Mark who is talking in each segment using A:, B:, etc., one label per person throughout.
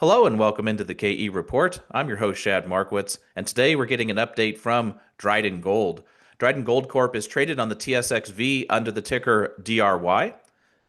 A: Hello and welcome into the KE Report. I'm your host, Shad Markwitz, and today we're getting an update from Dryden Gold. Dryden Gold Corp is traded on the TSX.V under the ticker DRY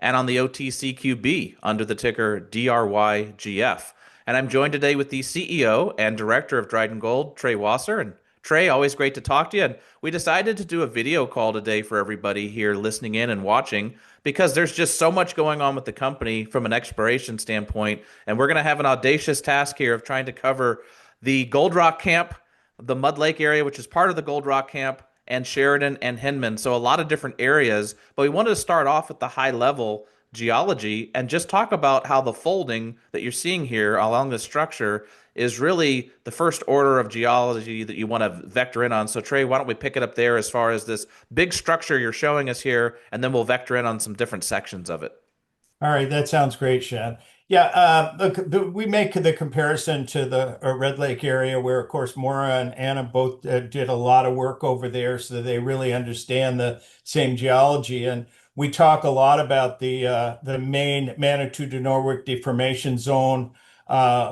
A: and on the OTCQB under the ticker DRYGF. And I'm joined today with the CEO and Director of Dryden Gold, Trey Wasser. And Trey, always great to talk to you. And we decided to do a video call today for everybody here listening in and watching because there's just so much going on with the company from an exploration standpoint. And we're going to have an audacious task here of trying to cover the Gold Rock Camp, the Mud Lake area, which is part of the Gold Rock Camp, and Sheridan and Henman. So a lot of different areas. But we wanted to start off at the high level geology and just talk about how the folding that you're seeing here along the structure is really the first order of geology that you want to vector in on. So Trey, why don't we pick it up there as far as this big structure you're showing us here, and then we'll vector in on some different sections of it.
B: All right, that sounds great, Shad. Yeah, we make the comparison to the Red Lake area where, of course, Maura and Anna both did a lot of work over there, so they really understand the same geology. And we talk a lot about the main Manitou to Norwich deformation zone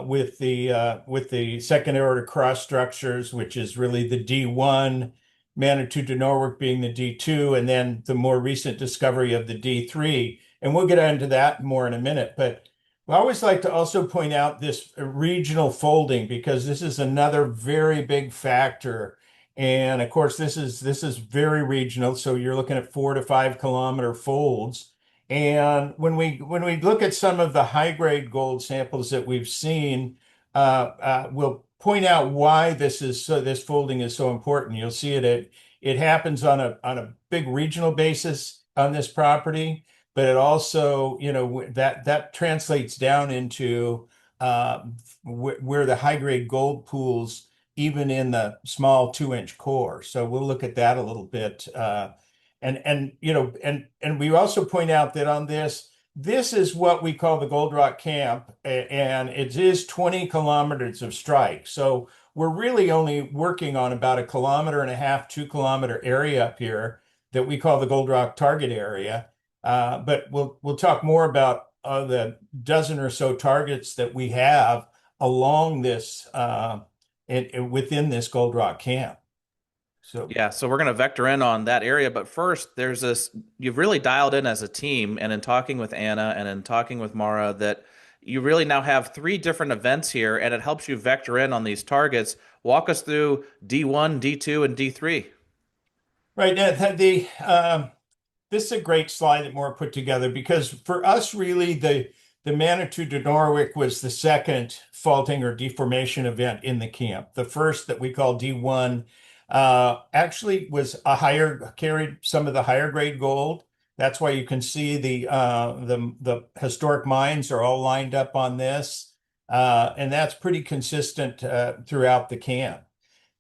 B: with the second order cross structures, which is really the D1, Manitou to Norwich being the D2, and then the more recent discovery of the D3. And we'll get into that more in a minute. But I always like to also point out this regional folding because this is another very big factor. And of course, this is very regional. So you're looking at 4 to 5 kilometer folds. And when we look at some of the high grade gold samples that we've seen, we'll point out why this folding is so important. You'll see it happens on a big regional basis on this property, but it also, that translates down into where the high grade gold pools, even in the small 2-inch core. So we'll look at that a little bit. And we also point out that on this is what we call the Gold Rock Camp, and it is 20 kilometers of strike. So we're really only working on about 1.5 kilometer, 2 kilometer area up here that we call the Gold Rock Target area. But we'll talk more about the dozen or so targets that we have along this within this Gold Rock Camp.
A: Yeah, so we're going to vector in on that area, but first, there's this, you've really dialed in as a team, and in talking with Anna and in talking with Mara, that you really now have three different events here, and it helps you vector in on these targets. Walk us through D1, D2, and D3.
B: Right. This is a great slide that Maura put together because for us, really, the Manitou to Norwich was the second faulting or deformation event in the camp. The first that we call D1 actually was carried some of the higher grade gold. That's why you can see the historic mines are all lined up on this, and that's pretty consistent throughout the camp.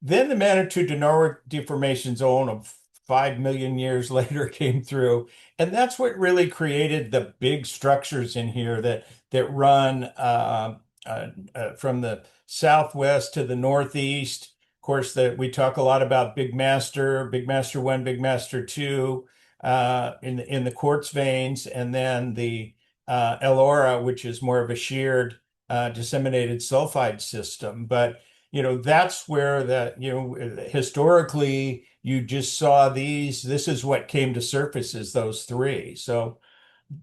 B: Then the Manitou to Norwich deformation zone of 5 million years later came through, and that's what really created the big structures in here that run from the southwest to the northeast. Of course, we talk a lot about Big Master 1, Big Master 2 in the quartz veins, and then the Elora, which is more of a sheared disseminated sulfide system. But that's where historically you just saw these. This is what came to surface is those three. So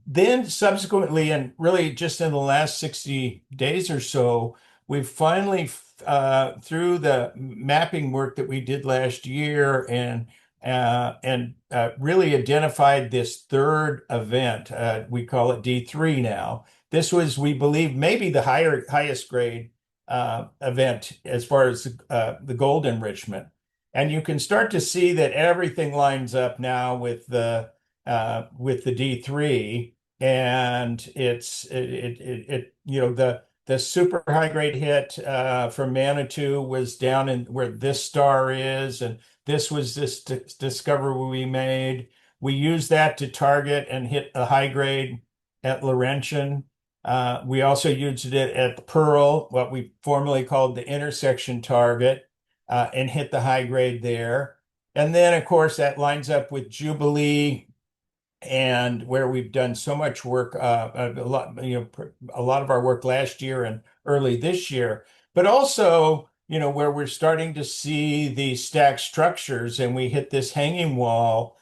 B: then subsequently, and really just in the last 60 days or so, we've finally through the mapping work that we did last year and really identified this third event. We call it D3 now. This was, we believe, maybe the highest grade event as far as the gold enrichment. And you can start to see that everything lines up now with the D3, and the super high grade hit from Manitou was down in where this star is, and this was this discovery we made. We used that to target and hit a high grade at Laurentian. We also used it at Pearl, what we formerly called the intersection target, and hit the high grade there. And then, of course, that lines up with Jubilee, and where we've done so much work, a lot of our work last year and early this year, but also, where we're starting to see the stacked structures, and we hit this hanging wall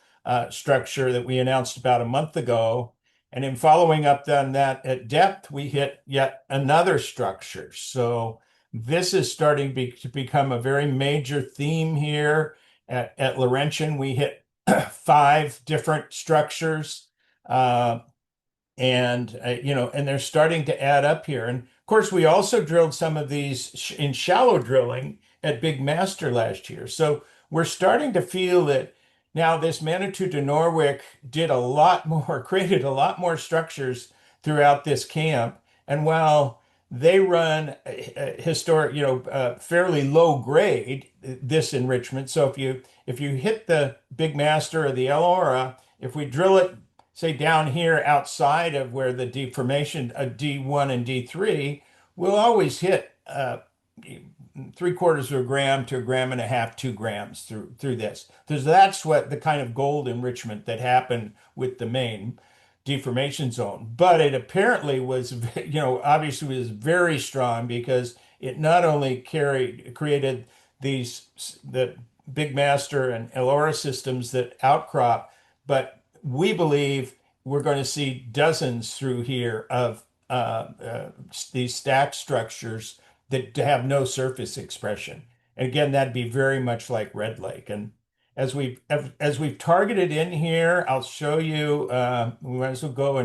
B: structure that we announced about a month ago. And in following up on that at depth, we hit yet another structure. So this is starting to become a very major theme here. At Laurentian, we hit five different structures. Uh, and they're starting to add up here. And of course, we also drilled some of these in shallow drilling at Big Master last year. So we're starting to feel that now this Manitou to Norwich did a lot more, created a lot more structures throughout this camp. And while they run historic, fairly low grade this enrichment. So if you hit the Big Master or the Elora, if we drill it, say down here outside of where the deformation D1 and D3, we'll always hit 3/4 of a gram to a gram and a half, 2 grams through this. Because that's what the kind of gold enrichment that happened with the main deformation zone. But it apparently was, obviously was very strong because it not only created the Big Master and Elora systems that outcrop, but we believe we're going to see dozens through here of these stacked structures that have no surface expression. And again, that'd be very much like Red Lake. And as we've targeted in here, I'll show you. We might as well go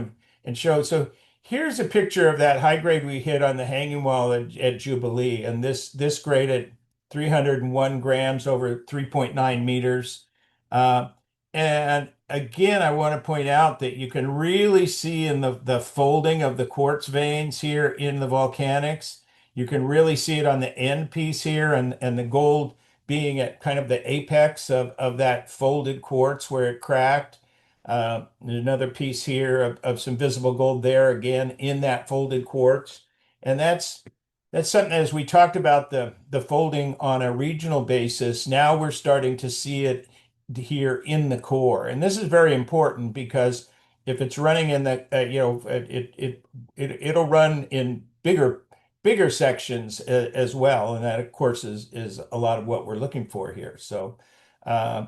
B: and show. So here's a picture of that high grade we hit on the hanging wall at Jubilee, and this grade at 301 grams over 3.9 meters. Uh, and again, I want to point out that you can really see in the folding of the quartz veins here in the volcanics. You can really see it on the end piece here, and the gold being at kind of the apex of that folded quartz where it cracked. There's another piece here of some visible gold there again in that folded quartz. And that's something, as we talked about the folding on a regional basis, now we're starting to see it here in the core. And this is very important because if it's running in the, it'll run in bigger sections as well. And that, of course, is a lot of what we're looking for here. So uh,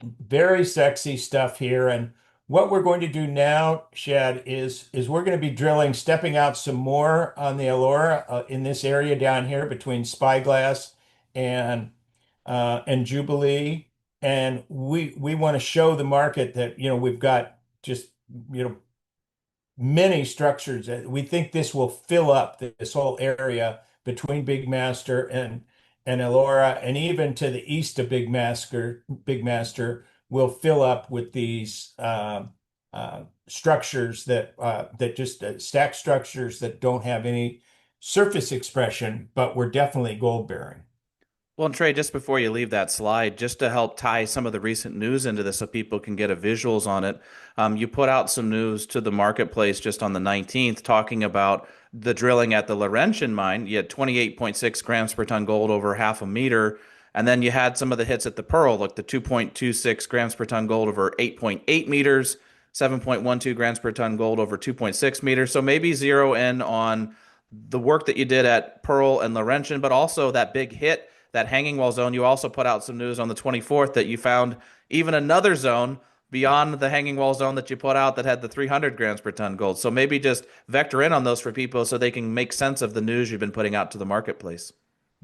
B: very sexy stuff here. And what we're going to do now, Shad, is we're going to be drilling, stepping out some more on the Elora in this area down here between Spyglass and Jubilee. And we want to show the market that, we've got just, many structures. We think this will fill up this whole area between Big Master and Elora, and even to the east of Big Master will fill up with these structures that just stack structures that don't have any surface expression, but were definitely gold bearing.
A: Well, and Trey, just before you leave that slide, just to help tie some of the recent news into this so people can get a visuals on it, you put out some news to the marketplace just on the 19th talking about the drilling at the Laurentian mine. You had 28.6 grams per ton gold over half a meter. And then you had some of the hits at the Pearl, like the 2.26 grams per ton gold over 8.8 meters, 7.12 grams per ton gold over 2.6 meters. So maybe zero in on the work that you did at Pearl and Laurentian, but also that big hit, that hanging wall zone. You also put out some news on the 24th that you found even another zone beyond the hanging wall zone that you put out that had the 300 grams per ton gold. So maybe just vector in on those for people so they can make sense of the news you've been putting out to the marketplace.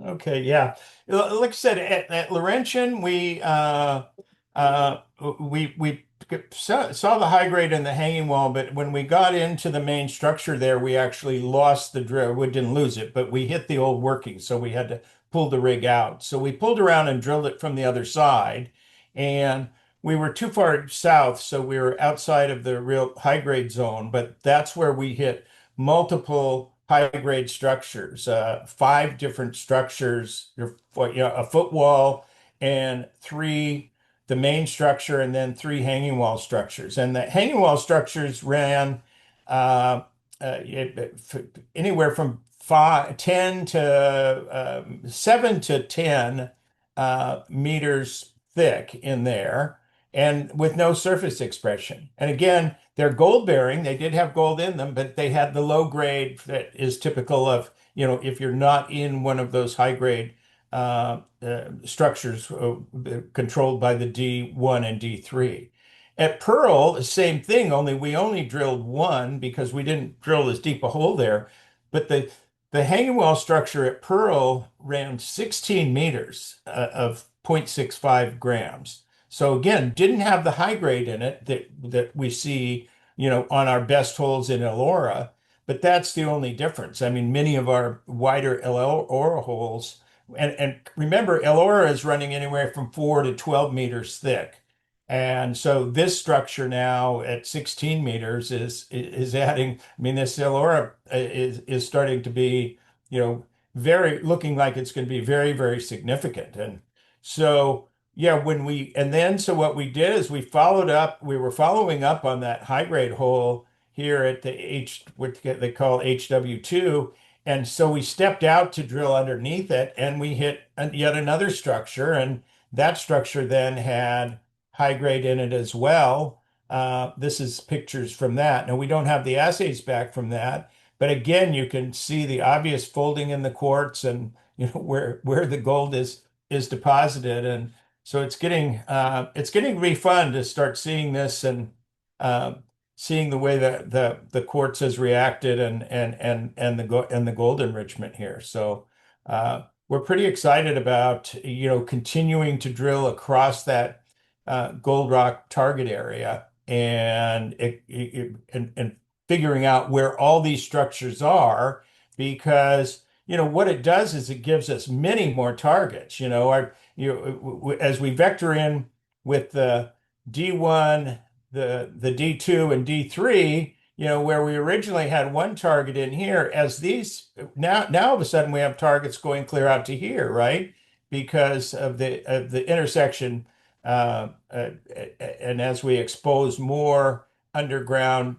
B: Okay, yeah. Like I said, at Laurentian, we saw the high grade in the hanging wall, but when we got into the main structure there, we actually lost the drill. We didn't lose it, but we hit the old working, so we had to pull the rig out. So we pulled around and drilled it from the other side, and we were too far south, so we were outside of the real high grade zone. But that's where we hit multiple high grade structures, five different structures, a footwall and three the main structure, and then three hanging wall structures. And the hanging wall structures ran uh, anywhere from 10 to 7 to 10 meters thick in there, and with no surface expression. And again, they're gold bearing. They did have gold in them, but they had the low grade that is typical of, if you're not in one of those high grade structures controlled by the D1 and D3. At Pearl, the same thing, only we only drilled one because we didn't drill as deep a hole there. But the hanging wall structure at Pearl ran 16 meters of 0.65 grams. So again, didn't have the high grade in it that we see, on our best holes in Elora, but that's the only difference. I mean, many of our wider Elora holes, and remember, Elora is running anywhere from 4 to 12 meters thick. And so this structure now at 16 meters is adding. I mean, this Elora is starting to be, very looking like it's going to be very, very significant. And so yeah, so what we did is we were following up on that high grade hole here at the what they call HW2. And so we stepped out to drill underneath it and we hit yet another structure. And that structure then had high grade in it as well. This is pictures from that. Now we don't have the assays back from that, but again, you can see the obvious folding in the quartz and where the gold is deposited. And so it's getting to be fun to start seeing this and uh, seeing the way that the quartz has reacted and the gold enrichment here. So we're pretty excited about continuing to drill across that gold rock target area and figuring out where all these structures are because what it does is it gives us many more targets. As we vector in with the D1, the D2 and D3, where we originally had one target in here, as these now all of a sudden we have targets going clear out to here, right? Because of the intersection, and as we expose more underground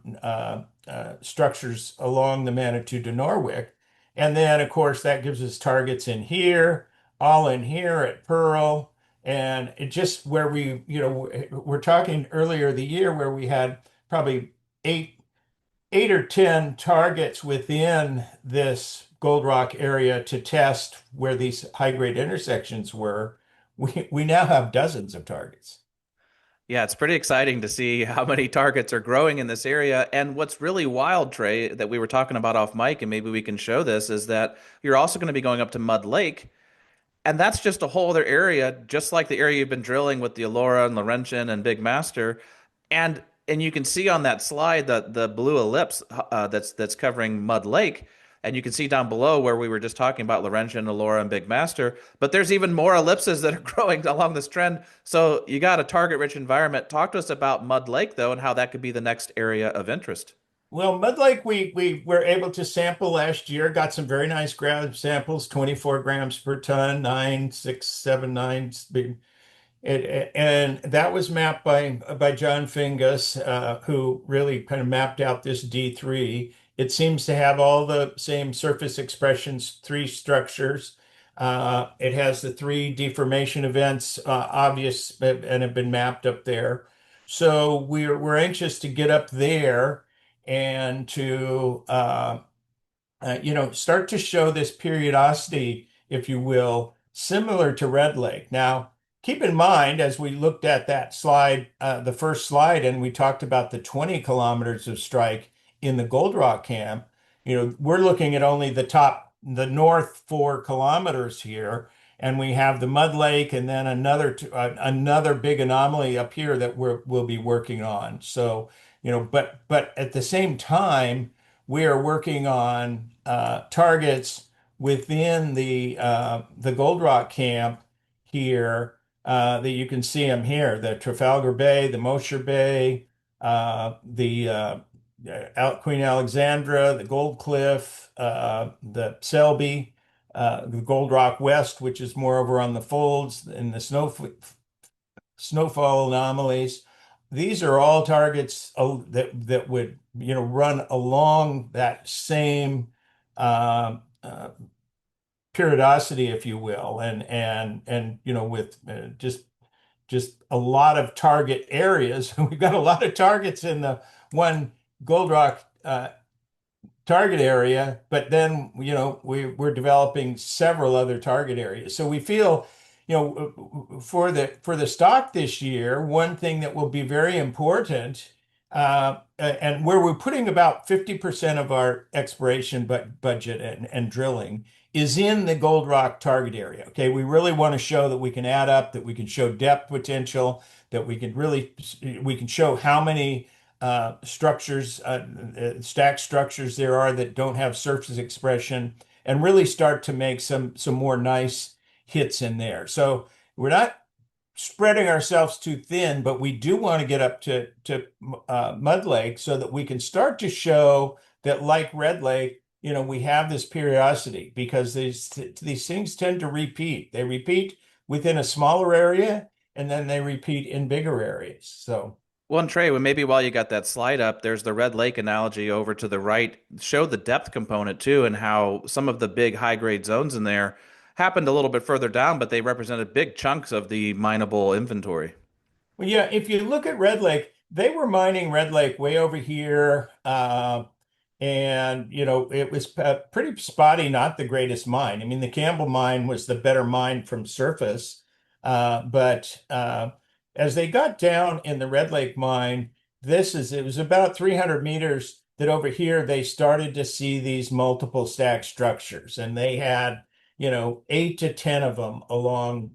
B: structures along the Manitou to Norwich, and then of course that gives us targets in here, all in here at Pearl. And it just where we're talking earlier the year where we had probably eight or 10 targets within this gold rock area to test where these high grade intersections were. We now have dozens of targets.
A: Yeah, it's pretty exciting to see how many targets are growing in this area. And what's really wild, Trey, that we were talking about off mic, and maybe we can show this, is that you're also going to be going up to Mud Lake. And that's just a whole other area, just like the area you've been drilling with the Elora and Laurentian and Big Master. And you can see on that slide the blue ellipse that's covering Mud Lake. And you can see down below where we were just talking about Laurentian, Elora, and Big Master. But there's even more ellipses that are growing along this trend. So you got a target-rich environment. Talk to us about Mud Lake, though, and how that could be the next area of interest.
B: Well, Mud Lake, we were able to sample last year, got some very nice ground samples, 24 grams per ton, 9, 6, 7, 9. And that was mapped by John Fingus, who really kind of mapped out this D3. It seems to have all the same surface expressions, three structures. It has the three deformation events, obvious and have been mapped up there. So we're anxious to get up there and to start to show this periodicity, if you will, similar to Red Lake. Now, keep in mind, as we looked at that slide, the first slide, and we talked about the 20 kilometers of strike in the Gold Rock camp, we're looking at only the north 4 kilometers here, and we have the Mud Lake and then another big anomaly up here that we'll be working on. So, but at the same time, we are working on targets within the Gold Rock camp here that you can see them here: the Trafalgar Bay, the Mosher Bay, the Queen Alexandra, the Gold Cliff, the Selby, the Gold Rock West, which is more over on the folds, and the snowfall anomalies. These are all targets that would run along that same periodicity, if you will, and with just a lot of target areas. We've got a lot of targets in the one gold rock target area, but then, we're developing several other target areas. So we feel, for the stock this year, one thing that will be very important, and where we're putting about 50% of our exploration budget and drilling is in the gold rock target area. Okay, we really want to show that we can add up, that we can show depth potential, that we can show how many structures, stack structures there are that don't have surface expression, and really start to make some more nice hits in there. So we're not spreading ourselves too thin, but we do want to get up to Mud Lake so that we can start to show that, like Red Lake, we have this periodicity, because these things tend to repeat. They repeat within a smaller area, and then they repeat in bigger areas. So.
A: Well, and Trey, well, maybe while you got that slide up, there's the Red Lake analogy over to the right. Show the depth component too, and how some of the big high grade zones in there happened a little bit further down, but they represented big chunks of the mineable inventory.
B: Well, yeah, if you look at Red Lake, they were mining Red Lake way over here. And, it was pretty spotty, not the greatest mine. I mean, the Campbell mine was the better mine from surface. But as they got down in the Red Lake mine, it was about 300 meters that over here they started to see these multiple stack structures. And they had, 8 to 10 of them off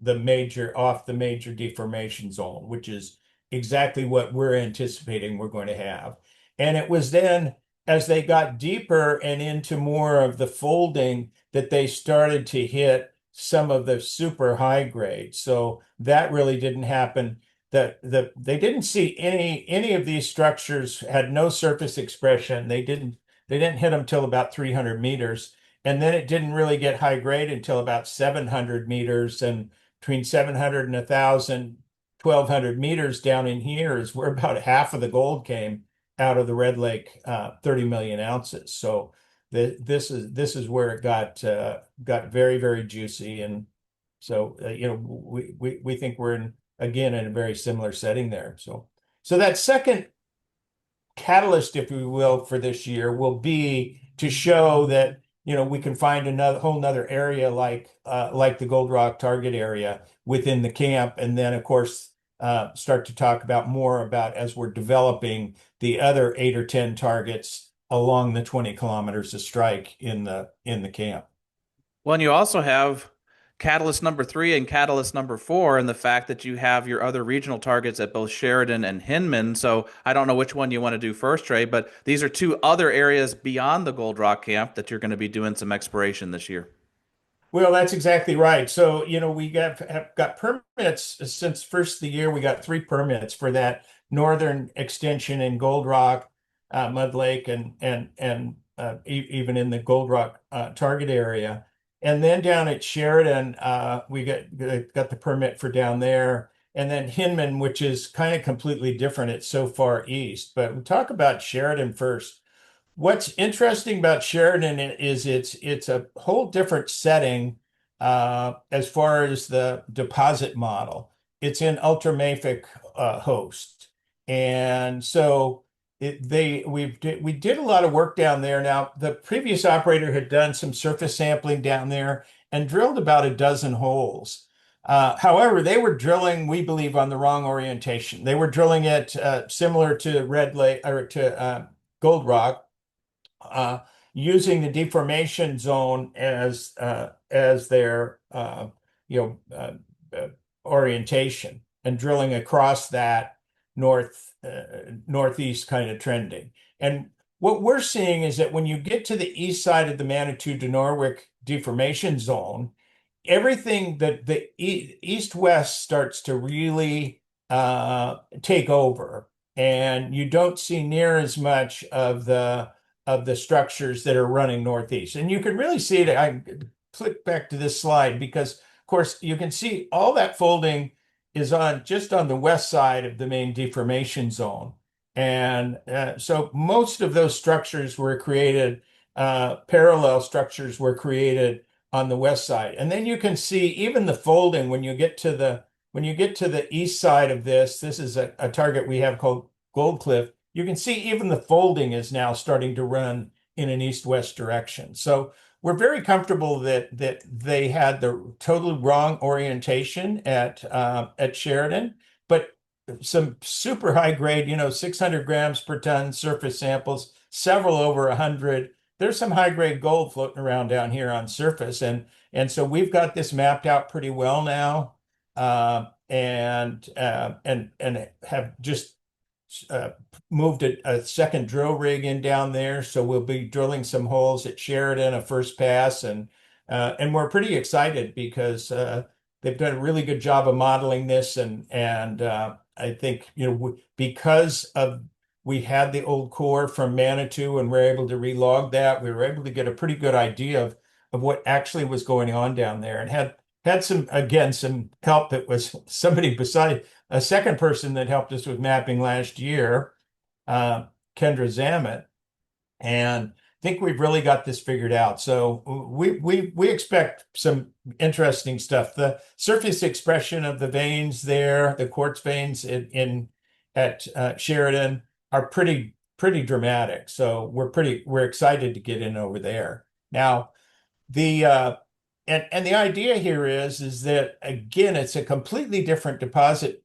B: the major deformation zone, which is exactly what we're anticipating we're going to have. And it was then, as they got deeper and into more of the folding, that they started to hit some of the super high grade. So that really didn't happen. They didn't see any of these structures had no surface expression. They didn't hit them till about 300 meters. And then it didn't really get high grade until about 700 meters. And between 700 and 1,000, 1,200 meters down in here is where about half of the gold came out of the Red Lake, 30 million ounces. So this is where it got very, very juicy. And so, we think we're again in a very similar setting there. So that second catalyst, if we will, for this year will be to show that, we can find another whole nother area like the Gold Rock target area within the camp. And then, of course, start to talk about more about, as we're developing the other 8 or 10 targets along the 20 kilometers of strike in the camp.
A: Well, and you also have catalyst number three and catalyst number four, and the fact that you have your other regional targets at both Sheridan and Henman. So I don't know which one you want to do first, Trey, but these are two other areas beyond the Gold Rock camp that you're going to be doing some exploration this year.
B: Well, that's exactly right. So, we have got permits since first of the year. We got 3 permits for that northern extension in Gold Rock, Mud Lake, and even in the Gold Rock target area. And then down at Sheridan, we got the permit for down there. And then Hinman, which is kind of completely different. It's so far east. But we'll talk about Sheridan first. What's interesting about Sheridan is it's a whole different setting as far as the deposit model. It's in ultramafic host, and so we did a lot of work down there. Now, the previous operator had done some surface sampling down there and drilled about a dozen holes. However, they were drilling, we believe, on the wrong orientation. They were drilling it similar to Red Lake or to Gold Rock, using the deformation zone as their orientation, and drilling across that northeast kind of trending. And what we're seeing is that when you get to the east side of the Manitou to Norwich deformation zone, everything that the east-west starts to really take over, and you don't see near as much of the structures that are running northeast. And you can really see it. I click back to this slide because, of course, you can see all that folding is just on the west side of the main deformation zone. And so most of those structures were created, parallel structures were created on the west side. And then you can see even the folding when you get to the east side of this. This is a target we have called Gold Cliff. you can see even the folding is now starting to run in an east-west direction. So we're very comfortable that they had the totally wrong orientation at Sheridan, but some super high grade, 600 grams per ton surface samples, several over 100. There's some high grade gold floating around down here on surface, and so we've got this mapped out pretty well now, and have just uh, moved a second drill rig in down there. So we'll be drilling some holes at Sheridan, a first pass, and we're pretty excited because they've done a really good job of modeling this, and I think because of we had the old core from Manitou and we're able to relog that, we were able to get a pretty good idea of what actually was going on down there, and had some help. That was somebody beside a second person that helped us with mapping last year, uh, Kendra Zamet, and I think we've really got this figured out. So we expect some interesting stuff. The surface expression of the veins there, the quartz veins in at Sheridan, are pretty dramatic. So we're excited to get in over there. Now the and the idea here is that again it's a completely different deposit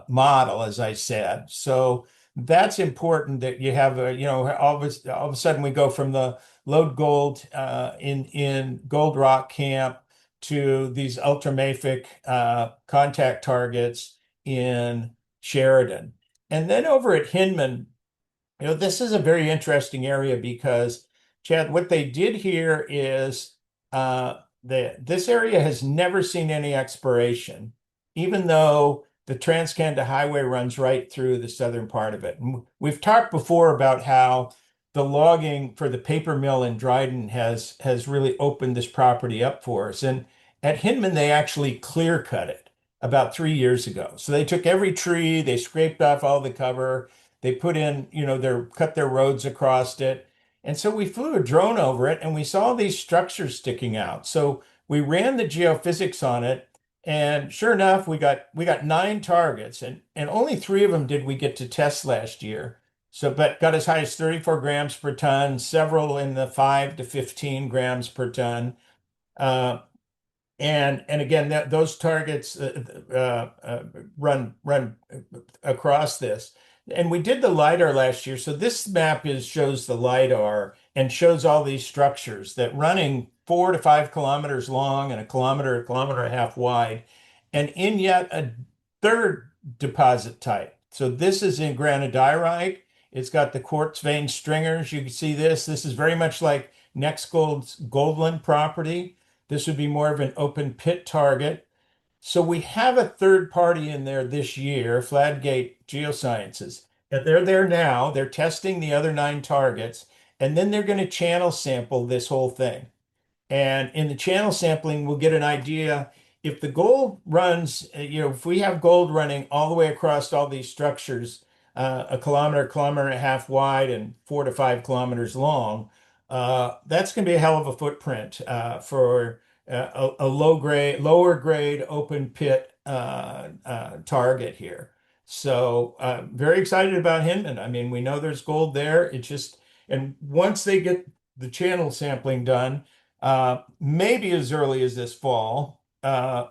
B: model, as I said. So that's important that you have all of a sudden we go from the lode gold in Gold Rock Camp to these ultramafic contact targets in Sheridan, and then over at Hinman. This is a very interesting area because, Chad, what they did here is this area has never seen any exploration, even though the Trans-Canada Highway runs right through the southern part of it. And we've talked before about how the logging for the paper mill in Dryden has really opened this property up for us. And at Hinman, they actually clear cut it about 3 years ago. So they took every tree, they scraped off all the cover, they put in, cut their roads across it. And so we flew a drone over it and we saw these structures sticking out. So we ran the geophysics on it. And sure enough, we got 9 targets, and only 3 of them did we get to test last year. So, but got as high as 34 grams per ton, several in the 5 to 15 grams per ton. Uh, and again, those targets run across this. And we did the LiDAR last year. So this map shows the LiDAR and shows all these structures that running 4 to 5 kilometers long and a kilometer and a half wide, and in yet a third deposit type. So this is in granodiorite. It's got the quartz vein stringers. You can see this. This is very much like Next Gold's Goldland property. This would be more of an open pit target. So we have a third party in there this year, Fladgate Geosciences. And they're there now. They're testing the other 9 targets, and then they're going to channel sample this whole thing. And in the channel sampling, we'll get an idea if the gold runs, if we have gold running all the way across all these structures, a kilometer and a half wide, and 4 to 5 kilometers long, that's going to be a hell of a footprint for a lower grade open pit target here. So very excited about Hinman. I mean, we know there's gold there. And once they get the channel sampling done, maybe as early as this fall,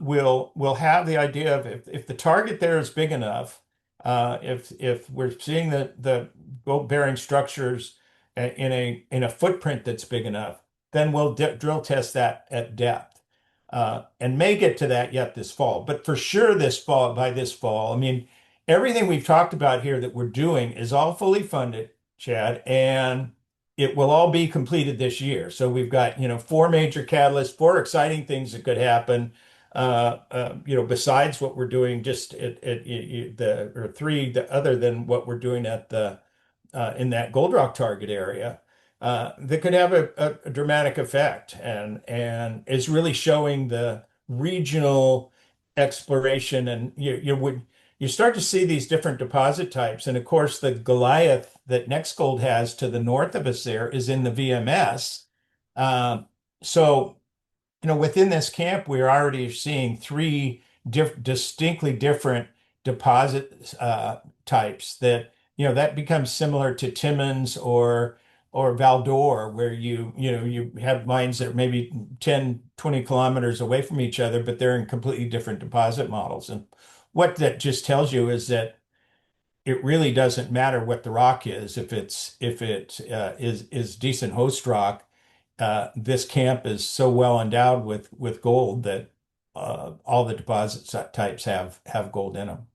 B: we'll have the idea of if the target there is big enough, if we're seeing the gold bearing structures in a footprint that's big enough, then we'll drill test that at depth, and may get to that yet this fall. But for sure, by this fall, I mean, everything we've talked about here that we're doing is all fully funded, Chad, and it will all be completed this year. So we've got, 4 major catalysts, 4 exciting things that could happen. Besides what we're doing, just or 3 other than what we're doing at the in that Gold Rock target area, that could have a dramatic effect, and is really showing the regional exploration. And you start to see these different deposit types. And of course, the Goliath that Next Gold has to the north of us there is in the VMS. So within this camp, we're already seeing 3 distinctly different deposit types that that becomes similar to Timmins or Valdor, where you have mines that are maybe 10, 20 kilometers away from each other, but they're in completely different deposit models. And what that just tells you is that it really doesn't matter what the rock is. If it is decent host rock, this camp is so well endowed with gold that all the deposit types have gold in them.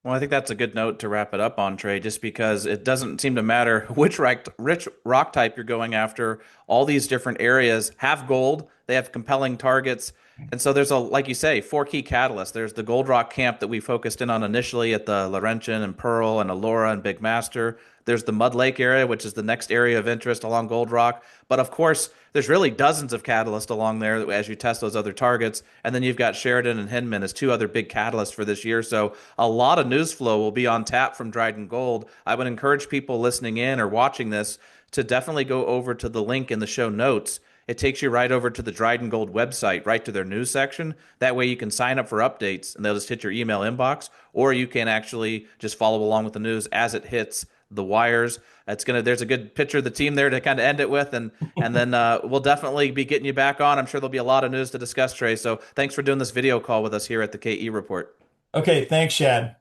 A: Well, I think that's a good note to wrap it up on, Trey, just because it doesn't seem to matter which rich rock type you're going after. All these different areas have gold, they have compelling targets. And so there's like you say, four key catalysts. There's the gold rock camp that we focused in on initially at the Laurentian and Pearl and Elora and Big Master. There's the Mud Lake area, which is the next area of interest along Gold Rock. But of course, there's really dozens of catalysts along there as you test those other targets. And then you've got Sheridan and Henman as two other big catalysts for this year. So a lot of news flow will be on tap from Dryden Gold. I would encourage people listening in or watching this to definitely go over to the link in the show notes. It takes you right over to the Dryden Gold website, right to their news section. That way you can sign up for updates and they'll just hit your email inbox, or you can actually just follow along with the news as it hits the wires. There's a good picture of the team there to kind of end it with, and then we'll definitely be getting you back on. I'm sure there'll be a lot of news to discuss, Trey. So thanks for doing this video call with us here at the KE Report.
B: Okay, thanks, Shad.